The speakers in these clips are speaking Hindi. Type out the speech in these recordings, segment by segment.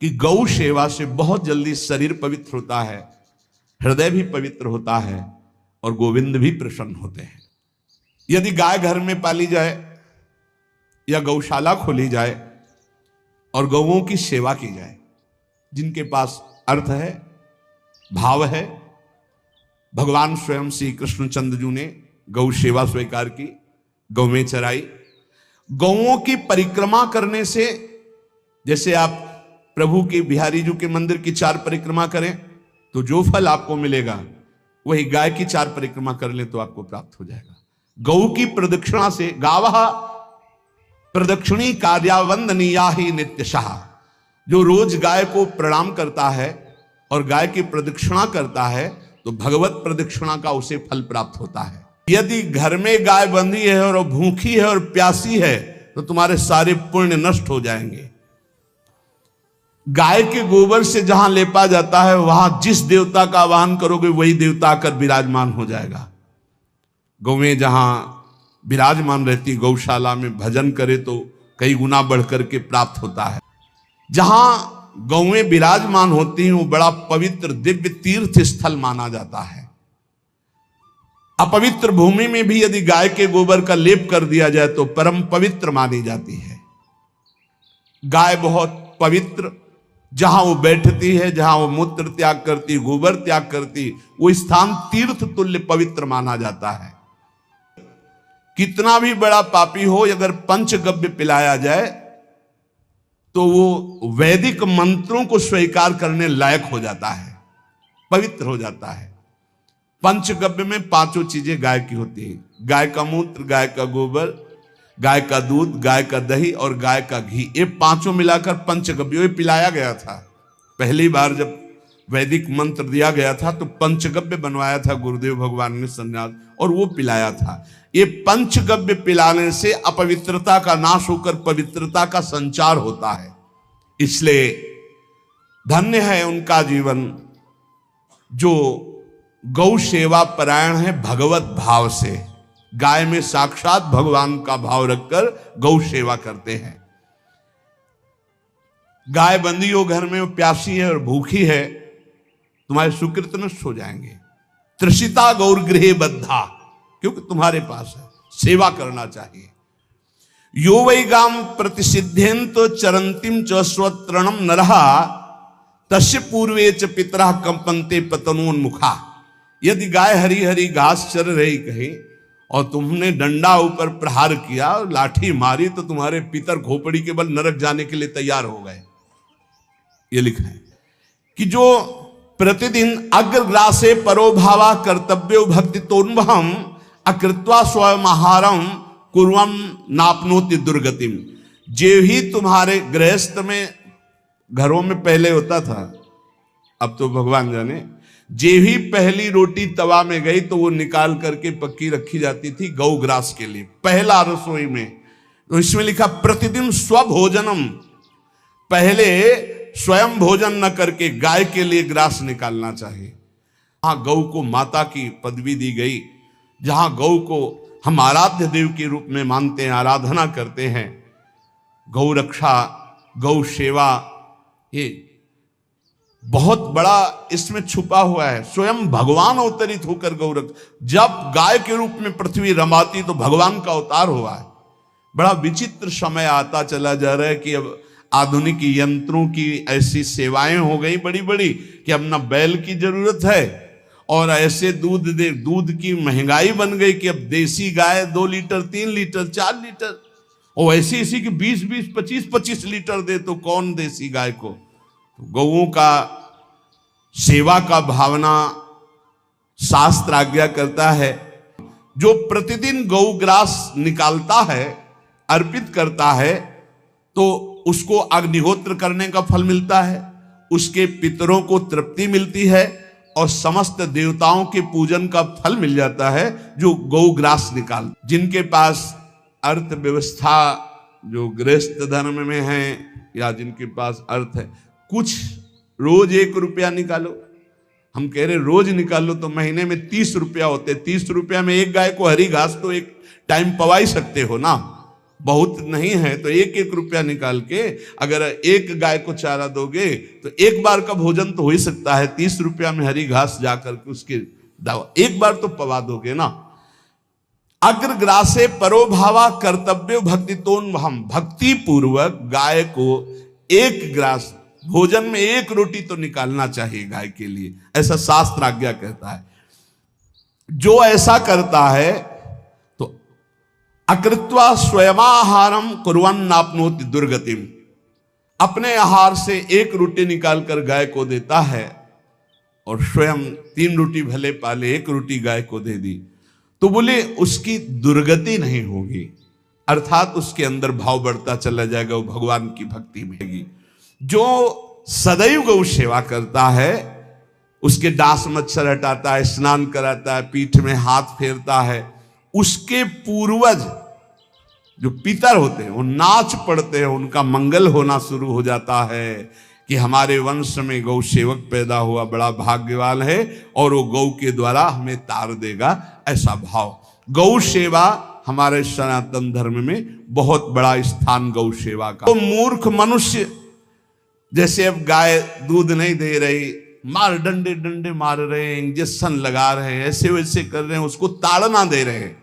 कि गौ सेवा से बहुत जल्दी शरीर पवित्र होता है, हृदय भी पवित्र होता है और गोविंद भी प्रसन्न होते हैं। यदि गाय घर में पाली जाए या गौशाला खोली जाए और गौओं की सेवा की जाए, जिनके पास अर्थ है, भाव है, भगवान स्वयं श्री कृष्णचंद्र जी ने गौ सेवा स्वीकार की, गौ में चराई। गौओं की परिक्रमा करने से, जैसे आप प्रभु के बिहारी जी के मंदिर की 4 परिक्रमा करें तो जो फल आपको मिलेगा, वही गाय की 4 परिक्रमा कर लें तो आपको प्राप्त हो जाएगा। गौ की प्रदक्षिणा से, गावः प्रदक्षिणी कार्यावंदनीया ही नित्यशः, जो रोज गाय को प्रणाम करता है और गाय की प्रदक्षिणा करता है तो भगवत प्रदक्षिणा का उसे फल प्राप्त होता है। यदि घर में गाय बंधी है और भूखी है और प्यासी है तो तुम्हारे सारे पुण्य नष्ट हो जाएंगे। गाय के गोबर से जहां लेपा जाता है, वहां जिस देवता का आवाहन करोगे वही देवता आकर विराजमान हो जाएगा। गौएं जहां विराजमान रहती, गौशाला में भजन करे तो कई गुना बढ़कर के प्राप्त होता है। जहां गौएं विराजमान होती हैं वो बड़ा पवित्र दिव्य तीर्थ स्थल माना जाता है। अपवित्र भूमि में भी यदि गाय के गोबर का लेप कर दिया जाए तो परम पवित्र मानी जाती है। गाय बहुत पवित्र, जहां वो बैठती है, जहां वो मूत्र त्याग करती, गोबर त्याग करती, वो स्थान तीर्थ तुल्य पवित्र माना जाता है। कितना भी बड़ा पापी हो, अगर पंचगव्य पिलाया जाए तो वो वैदिक मंत्रों को स्वीकार करने लायक हो जाता है, पवित्र हो जाता है। पंचगव्य में 5 चीजें गाय की होती है: गाय का मूत्र, गाय का गोबर, गाय का दूध, गाय का दही और गाय का घी। ये 5 मिलाकर पंचगव्य पिलाया गया था। पहली बार जब वैदिक मंत्र दिया गया था तो पंचगव्य बनवाया था गुरुदेव भगवान ने संन्यास, और वो पिलाया था। ये पंचगव्य पिलाने से अपवित्रता का नाश होकर पवित्रता का संचार होता है। इसलिए धन्य है उनका जीवन जो गौ सेवा परायण है, भगवत भाव से। गाय में साक्षात भगवान का भाव रखकर गौ सेवा करते हैं। गाय बंदी हो घर में, वो प्यासी है और भूखी है, तुम्हारे सुकृत नष्ट हो जाएंगे। तृषिता गौर गृहे बद्धा, क्योंकि तुम्हारे पास है, सेवा करना चाहिए। यो वै गाम प्रतिसिद्धेन तो चरंतिम च स्वतरणम नरहा तस्य पूर्वे च पितरः कंपन्ते पतनोन्मुखा। यदि गाय हरी हरी घास चर रही कहीं और तुमने डंडा ऊपर प्रहार किया और लाठी मारी तो तुम्हारे पितर खोपड़ी के बल नरक जाने के लिए तैयार हो गए। ये लिखा है कि जो प्रतिदिन अग्रग्रासे परोभावा कर्तव्यो भक्ति तोन्वहम अकृत्वा स्वयं आहारम कुर्वम नापनोति दुर्गतिम। जे ही तुम्हारे गृहस्थ में, घरों में पहले होता था, अब तो भगवान जाने, जे ही पहली रोटी तवा में गई तो वो निकाल करके पक्की रखी जाती थी गौग्रास के लिए, पहला रसोई में। तो इसमें लिखा प्रतिदिन स्वभोजनम, पहले स्वयं भोजन न करके गाय के लिए ग्रास निकालना चाहिए। जहां गौ को माता की पदवी दी गई, जहां गौ को हम आराध्य देव के रूप में मानते हैं, आराधना करते हैं, गौ रक्षा, गौ सेवा, ये बहुत बड़ा इसमें छुपा हुआ है। स्वयं भगवान अवतरित होकर गौ रक्षा, जब गाय के रूप में पृथ्वी रमाती तो भगवान का अवतार हुआ है। बड़ा विचित्र समय आता चला जा रहा है कि अब आधुनिक यंत्रों की ऐसी सेवाएं हो गई बड़ी बड़ी कि अब ना बैल की जरूरत है, और ऐसे दूध की महंगाई बन गई कि अब देसी गाय 2 लीटर 3 लीटर 4 लीटर, और ऐसी ऐसी कि 20-20 25-25 लीटर दे तो कौन देसी गाय को। गौओं का सेवा का भावना शास्त्र आज्ञा करता है। जो प्रतिदिन गौग्रास निकालता है, अर्पित करता है, तो उसको अग्निहोत्र करने का फल मिलता है, उसके पितरों को तृप्ति मिलती है और समस्त देवताओं के पूजन का फल मिल जाता है जो गौग्रास निकाल। जिनके पास अर्थव्यवस्था, जो गृहस्थ धर्म में है या जिनके पास अर्थ है, कुछ रोज 1 रुपया निकालो। हम कह रहे रोज निकालो तो महीने में 30 रुपया होते। 30 रुपया में एक गाय को हरी घास तो एक टाइम पवा ही सकते हो ना। बहुत नहीं है तो 1-1 रुपया निकाल के अगर एक गाय को चारा दोगे तो एक बार का भोजन तो हो ही सकता है। 30 रुपया में हरी घास जाकर के उसके दवा एक बार तो पवा दोगे ना। अग्रग्रासे परोभावा कर्तव्य भक्तितोन हम, भक्ति पूर्वक गाय को एक ग्रास भोजन में 1 रोटी तो निकालना चाहिए गाय के लिए, ऐसा शास्त्र आज्ञा कहता है। जो ऐसा करता है तो अकृत्वा स्वयमाहारम कुर्वन् नाप्नोति दुर्गतिम, अपने आहार से 1 रोटी निकालकर गाय को देता है और स्वयं 3 रोटी भले पाले 1 रोटी गाय को दे दी तो बोले उसकी दुर्गति नहीं होगी, अर्थात उसके अंदर भाव बढ़ता चला जाएगा, वो भगवान की भक्ति में होगी। जो सदैव गौ सेवा करता है, उसके डांस मच्छर हटाता है, स्नान कराता है, पीठ में हाथ फेरता है, उसके पूर्वज जो पितर होते हैं वो नाच पड़ते हैं, उनका मंगल होना शुरू हो जाता है कि हमारे वंश में गौ सेवक पैदा हुआ, बड़ा भाग्यवान है और वो गौ के द्वारा हमें तार देगा, ऐसा भाव। गौ सेवा हमारे सनातन धर्म में बहुत बड़ा स्थान गौ सेवा का। तो मूर्ख मनुष्य जैसे अब गाय दूध नहीं दे रही, मार डंडे डंडे मार रहे हैं, इंजेक्शन लगा रहे हैं, ऐसे वैसे कर रहे हैं, उसको ताड़ना दे रहे हैं।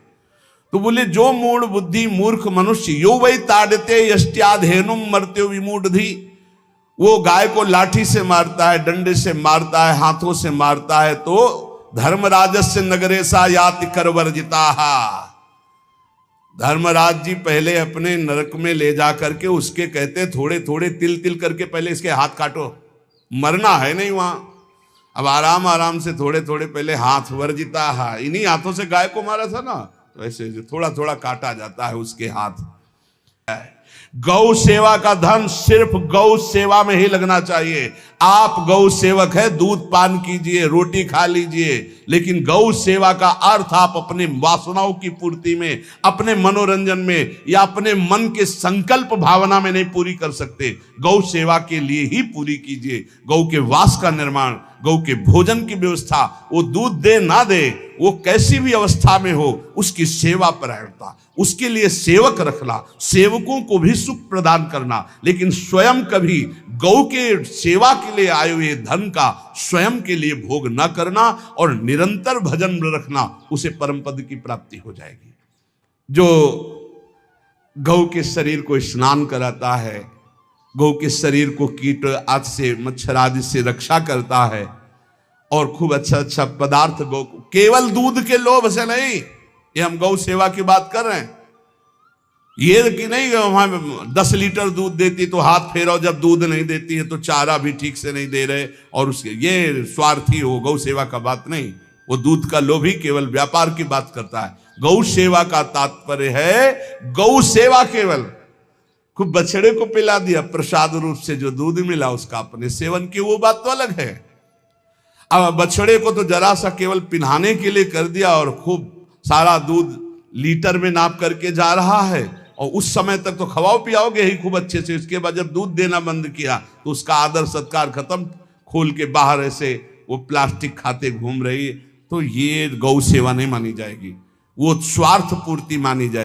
तो बोले जो मूढ़ बुद्धि मूर्ख मनुष्य यो वही ताड़ते यष्ट्याधेनुम मर्त्यो विमूढ़धि, वो गाय को लाठी से मारता है, डंडे से मारता है, हाथों से मारता है तो धर्मराजस्य नगरेशा याति करवर्जिता, धर्मराज जी पहले अपने नरक में ले जा करके उसके कहते थोड़े थोड़े तिल तिल करके पहले इसके हाथ काटो, मरना है नहीं वहां, अब आराम आराम से थोड़े थोड़े पहले हाथ वर्जिता, इन्हीं हाथों से गाय को मारा था ना, तो ऐसे थोड़ा थोड़ा काटा जाता है उसके हाथ। गौ सेवा का धन सिर्फ गौ सेवा में ही लगना चाहिए। आप गौ सेवक है, दूध पान कीजिए, रोटी खा लीजिए, लेकिन गौ सेवा का अर्थ आप अपने वासनाओं की पूर्ति में, अपने मनोरंजन में या अपने मन के संकल्प भावना में नहीं पूरी कर सकते। गौ सेवा के लिए ही पूरी कीजिए। गौ के वास का निर्माण, गौ के भोजन की व्यवस्था, वो दूध दे ना दे, वो कैसी भी अवस्था में हो, उसकी सेवा परायणता, उसके लिए सेवक रखना, सेवकों को भी सुख प्रदान करना, लेकिन स्वयं कभी गौ के सेवा के लिए आए हुए धन का स्वयं के लिए भोग न करना और निरंतर भजन रखना, उसे परम पद की प्राप्ति हो जाएगी। जो गौ के शरीर को स्नान कराता है, गौ के शरीर को कीट आदि से, मच्छर आदि से रक्षा करता है और खूब अच्छा अच्छा पदार्थ गौ को, केवल दूध के लोभ से नहीं, ये हम गौ सेवा की बात कर रहे हैं, ये कि नहीं वहां 10 लीटर दूध देती तो हाथ फेरो, जब दूध नहीं देती है तो चारा भी ठीक से नहीं दे रहे और उसके ये स्वार्थी हो, गौ सेवा का बात नहीं, वो दूध का लोभी केवल व्यापार की बात करता है। गौ सेवा का तात्पर्य है गौ सेवा केवल, खूब बछड़े को पिला दिया प्रसाद रूप से, जो दूध मिला उसका अपने सेवन की, वो बात तो अलग है। अब बछड़े को तो जरा सा केवल पिन्हाने के लिए कर दिया और खूब सारा दूध लीटर में नाप करके जा रहा है और उस समय तक तो खवाओ पियाओगे ही खूब अच्छे से, उसके बाद जब दूध देना बंद किया तो उसका आदर सत्कार खत्म, खोल के बाहर ऐसे वो प्लास्टिक खाते घूम रही है, तो ये गौ सेवा नहीं मानी जाएगी, वो स्वार्थ पूर्ति मानी जाएगी।